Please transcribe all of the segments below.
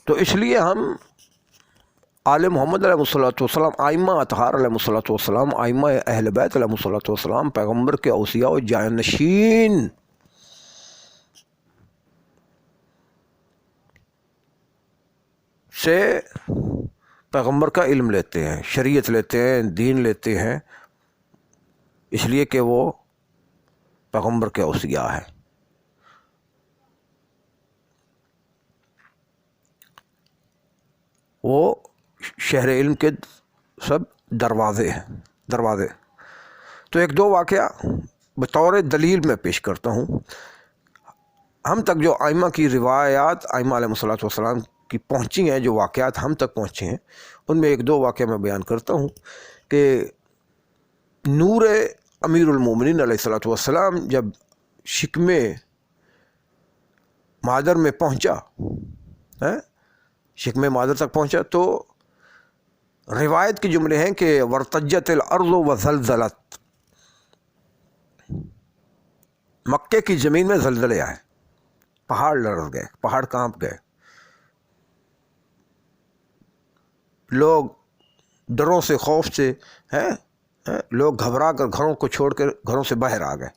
تو اس لیے ہم آل محمد علیہ الصلوۃ والسلام، آئمہ اطہار علیہ الصلوۃ والسلام، آئمہ اہل بیت علیہ الصلوۃ والسلام، پیغمبر کے اوصیاء و جانشین سے پیغمبر کا علم لیتے ہیں، شریعت لیتے ہیں، دین لیتے ہیں، اس لیے کہ وہ پیغمبر کے اوصیاء ہیں۔ وہ شہر علم کے سب دروازے ہیں، دروازے۔ تو ایک دو واقعہ بطور دلیل میں پیش کرتا ہوں۔ ہم تک جو آئمہ کی روایات، آئمہ علیہ الصلوۃ والسلام کی پہنچی ہیں، جو واقعات ہم تک پہنچے ہیں، ان میں ایک دو واقعہ میں بیان کرتا ہوں کہ نور امیر المومنین علیہ الصلوۃ والسلام جب شکم مادر میں پہنچا، شکم مادر تک پہنچا، تو روایت کے جملے ہیں کہ ورتجت الارض وزلزلت، مکے کی زمین میں زلزلے آئے، پہاڑ لرز گئے، پہاڑ کانپ گئے، لوگ ڈروں سے، خوف سے لوگ گھبرا کر گھروں کو چھوڑ کر گھروں سے باہر آ گئے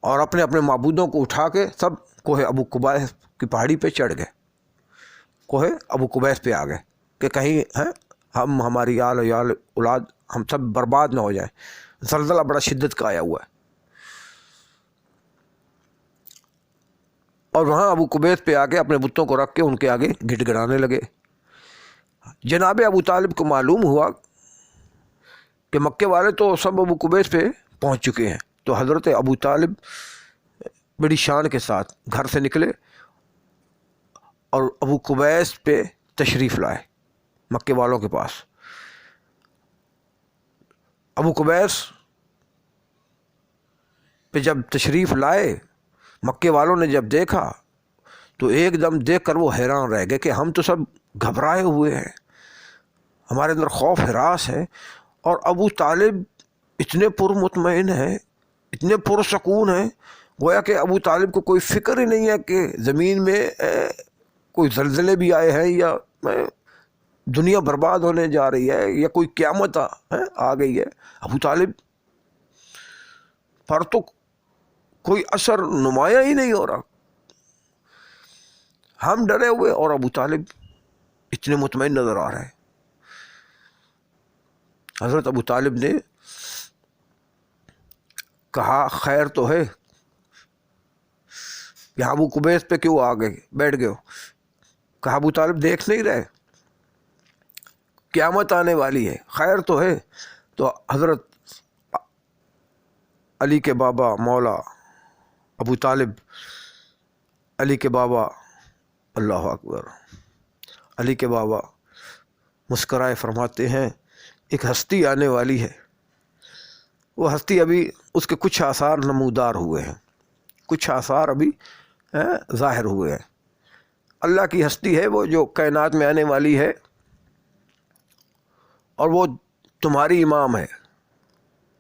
اور اپنے اپنے معبودوں کو اٹھا کے سب کوہ ابو قبیس کی پہاڑی پہ چڑھ گئے، کوہ ابو قبیس پہ آ گئے کہ کہیں ہم، ہماری آل اولاد، ہم سب برباد نہ ہو جائیں۔ زلزلہ بڑا شدت کا آیا ہوا ہے، اور وہاں ابو قبیس پہ آ کے اپنے بتوں کو رکھ کے ان کے آگے گڑ گڑانے لگے۔ جناب ابو طالب کو معلوم ہوا کہ مکے والے تو سب ابو قبیس پہ پہنچ چکے ہیں، تو حضرت ابو طالب بڑی شان کے ساتھ گھر سے نکلے اور ابو قبیس پہ تشریف لائے، مکے والوں کے پاس۔ ابو قبیس پہ جب تشریف لائے، مکے والوں نے جب دیکھا تو ایک دم دیکھ کر وہ حیران رہ گئے کہ ہم تو سب گھبرائے ہوئے ہیں، ہمارے اندر خوف ہراس ہے، اور ابو طالب اتنے پرمطمئن ہیں، اتنے پرسکون ہیں، گویا کہ ابو طالب کو کوئی فکر ہی نہیں ہے کہ زمین میں کوئی زلزلے بھی آئے ہیں، یا دنیا برباد ہونے جا رہی ہے، یا کوئی قیامت آ گئی ہے۔ ابو طالب پر تو کوئی اثر نمایاں ہی نہیں ہو رہا، ہم ڈرے ہوئے اور ابو طالب اتنے مطمئن نظر آ رہے ہیں۔ حضرت ابو طالب نے کہا خیر تو ہے، یہاں ابو قبیس پہ کیوں آ گئے، بیٹھ گئے ہو؟ کہا ابو طالب دیکھ نہیں رہے، قیامت آنے والی ہے، خیر تو ہے۔ تو حضرت علی کے بابا مولا ابو طالب، علی کے بابا، اللہ اکبر، علی کے بابا مسکرائے فرماتے ہیں ایک ہستی آنے والی ہے، وہ ہستی ابھی اس کے کچھ آثار نمودار ہوئے ہیں، کچھ آثار ابھی ظاہر ہوئے ہیں۔ اللہ کی ہستی ہے وہ جو کائنات میں آنے والی ہے، اور وہ تمہاری امام ہے،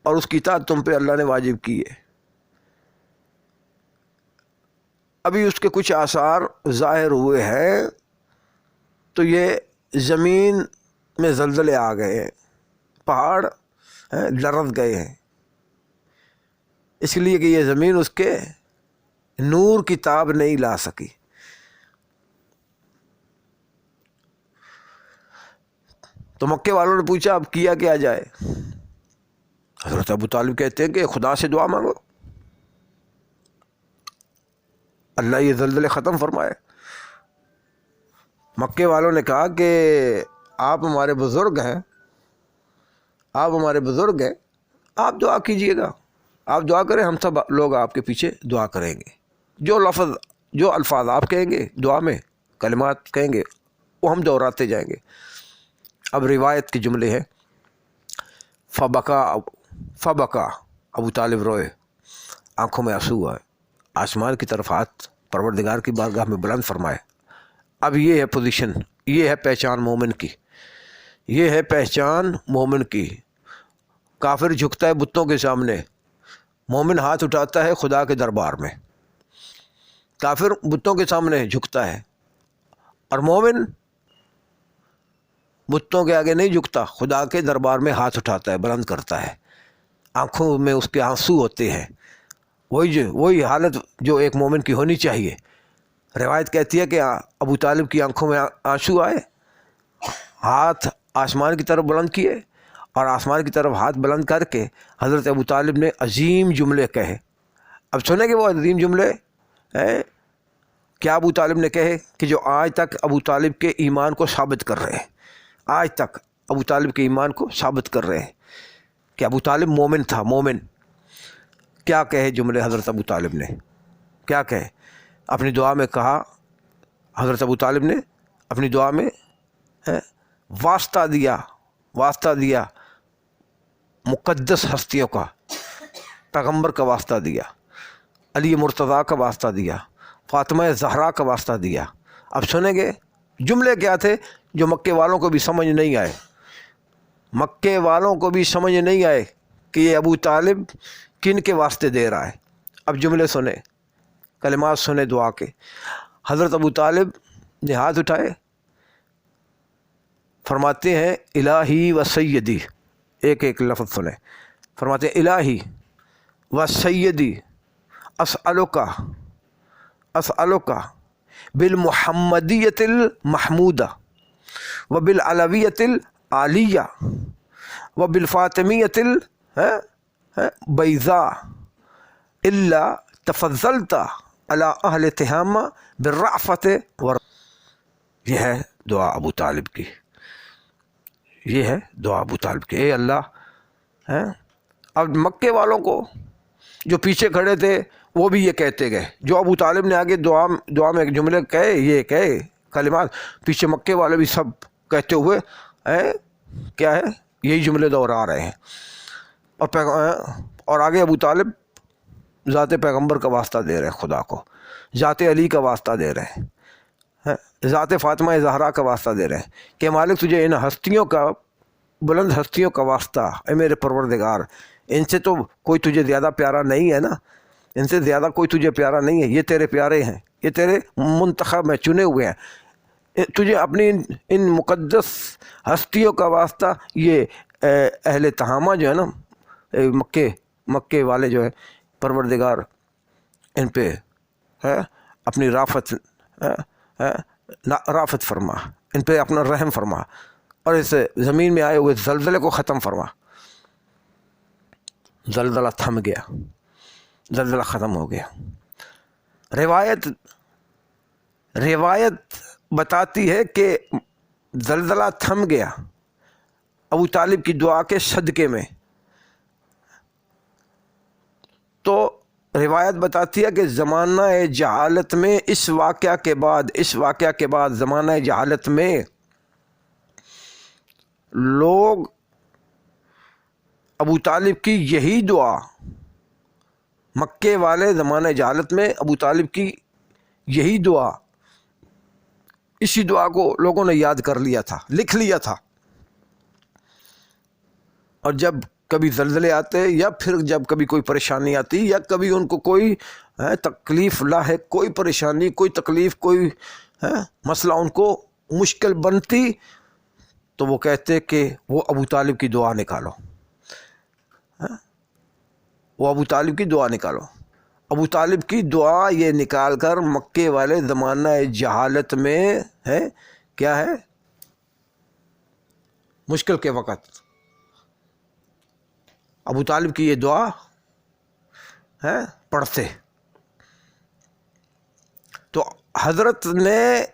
اور اس کی اطاعت تم پہ اللہ نے واجب کی ہے۔ ابھی اس کے کچھ آثار ظاہر ہوئے ہیں، تو یہ زمین میں زلزلے آ گئے ہیں، پہاڑ لرز گئے ہیں، اس لیے کہ یہ زمین اس کے نور کی تاب نہیں لا سکی۔ تو مکے والوں نے پوچھا اب کیا کیا جائے؟ حضرت ابو طالب کہتے ہیں کہ خدا سے دعا مانگو، اللہ یہ زلزلے ختم فرمائے۔ مکے والوں نے کہا کہ آپ ہمارے بزرگ ہیں، آپ ہمارے بزرگ ہیں، آپ دعا کیجئے گا، آپ دعا کریں، ہم سب لوگ آپ کے پیچھے دعا کریں گے، جو الفاظ آپ کہیں گے دعا میں، کلمات کہیں گے، وہ ہم دہراتے جائیں گے۔ اب روایت کے جملے ہیں، فبکا ابو طالب روئے، آنکھوں میں آنسو آئے، آسمان کی طرف ہاتھ پروردگار کی بارگاہ میں بلند فرمائے۔ اب یہ ہے پوزیشن، یہ ہے پہچان مومن کی، یہ ہے پہچان مومن کی۔ کافر جھکتا ہے بتوں کے سامنے، مومن ہاتھ اٹھاتا ہے خدا کے دربار میں۔ کافر بتوں کے سامنے جھکتا ہے، اور مومن بتوں کے آگے نہیں جھکتا، خدا کے دربار میں ہاتھ اٹھاتا ہے، بلند کرتا ہے، آنکھوں میں اس کے آنسو ہوتے ہیں۔ وہی حالت جو ایک مومن کی ہونی چاہیے۔ روایت کہتی ہے کہ ابو طالب کی آنکھوں میں آنسو آئے، ہاتھ آسمان کی طرف بلند کیے، اور آسمان کی طرف ہاتھ بلند کر کے حضرت ابو طالب نے عظیم جملے کہے۔ اب سنیں کہ وہ عظیم جملے کیا ابو طالب نے کہے، کہ جو آج تک ابو طالب کے ایمان کو ثابت کر رہے ہیں، آج تک ابو طالب کے ایمان کو ثابت کر رہے ہیں کہ ابو طالب مومن تھا، مومن۔ کیا کہے جملے حضرت ابو طالب نے، کیا کہے؟ اپنی دعا میں کہا، حضرت ابو طالب نے اپنی دعا میں واسطہ دیا مقدس ہستیوں کا، پیغمبر کا واسطہ دیا، علی مرتضیٰ کا واسطہ دیا، فاطمہ زہرا کا واسطہ دیا۔ اب سنیں گے جملے کیا تھے جو مکے والوں کو بھی سمجھ نہیں آئے، مکے والوں کو بھی سمجھ نہیں آئے کہ یہ ابو طالب کن کے واسطے دے رہا ہے۔ اب جملے سنیں، کلمات سنیں دعا کے۔ حضرت ابو طالب نے ہاتھ اٹھائے، فرماتے ہیں الہی و سیدی، ایک ایک لفظ سنیں، فرماتے ہیں الہی و سیدی اسألک بالمحمدیت المحمودہ و بالعلویت العالیہ و بالفاطمیت البیضاء الا تفضلت علی اہل تہامہ بالرأفت یہ ہے دعا ابو طالب کی، یہ ہے دعا ابو طالب کی۔ اے اللہ، اب مکے والوں کو جو پیچھے کھڑے تھے وہ بھی یہ کہتے گئے، جو ابو طالب نے آگے دعا میں ایک جملے کہے، یہ کہے کلمات، پیچھے مکے والے بھی سب کہتے ہوئے کیا ہے، یہی جملے دہرا رہے ہیں۔ اور آگے ابو طالب ذات پیغمبر کا واسطہ دے رہے ہیں، خدا کو ذات علی کا واسطہ دے رہے ہیں، ذات فاطمہ زہرا کا واسطہ دے رہے ہیں کہ مالک تجھے ان ہستیوں کا، بلند ہستیوں کا واسطہ، اے میرے پروردگار، ان سے تو کوئی تجھے زیادہ پیارا نہیں ہے نا، ان سے زیادہ کوئی تجھے پیارا نہیں ہے، یہ تیرے پیارے ہیں، یہ تیرے منتخب میں چنے ہوئے ہیں، تجھے اپنی ان مقدس ہستیوں کا واسطہ یہ اہل تہامہ جو ہے نا، مکے والے جو ہے، پروردگار ان پہ اپنی رافت فرما، ان پہ اپنا رحم فرما، اور اس زمین میں آئے ہوئے زلزلے کو ختم فرما۔ زلزلہ تھم گیا، زلزلہ ختم ہو گیا۔ روایت بتاتی ہے کہ زلزلہ تھم گیا ابو طالب کی دعا کے صدقے میں۔ تو روایت بتاتی ہے کہ زمانہ جہالت میں اس واقعہ کے بعد زمانہ جہالت میں لوگ ابو طالب کی یہی دعا، مکے والے زمانہ جہالت میں ابو طالب کی یہی دعا، اسی دعا کو لوگوں نے یاد کر لیا تھا، لکھ لیا تھا، اور جب کبھی زلزلے آتے یا پھر جب کبھی کوئی پریشانی آتی یا کبھی ان کو کوئی تکلیف لاحق، کوئی پریشانی، کوئی تکلیف، کوئی مسئلہ ان کو مشکل بنتی، تو وہ کہتے کہ وہ ابو طالب کی دعا نکالو، وہ ابو طالب کی دعا نکالو۔ ابو طالب کی دعا یہ نکال کر مکے والے زمانہ جہالت میں کیا ہے، مشکل کے وقت ابو طالب کی یہ دعا پڑھتے۔ تو حضرت نے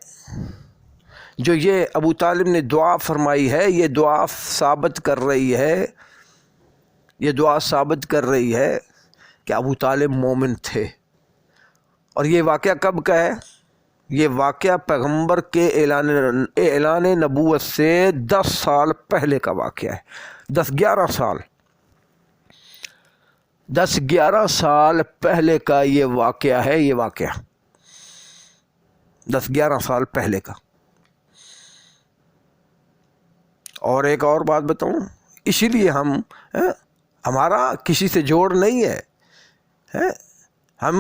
جو یہ ابو طالب نے دعا فرمائی ہے، یہ دعا ثابت کر رہی ہے، یہ دعا ثابت کر رہی ہے کہ ابو طالب مومن تھے۔ اور یہ واقعہ کب کا ہے؟ یہ واقعہ پیغمبر کے اعلان نبوت سے 10 سال پہلے کا واقعہ ہے، 10-11 سال پہلے کا یہ واقعہ ہے، یہ واقعہ 10-11 سال پہلے کا۔ اور ایک اور بات بتاؤں، اسی لیے ہمارا کسی سے جوڑ نہیں ہے، ہم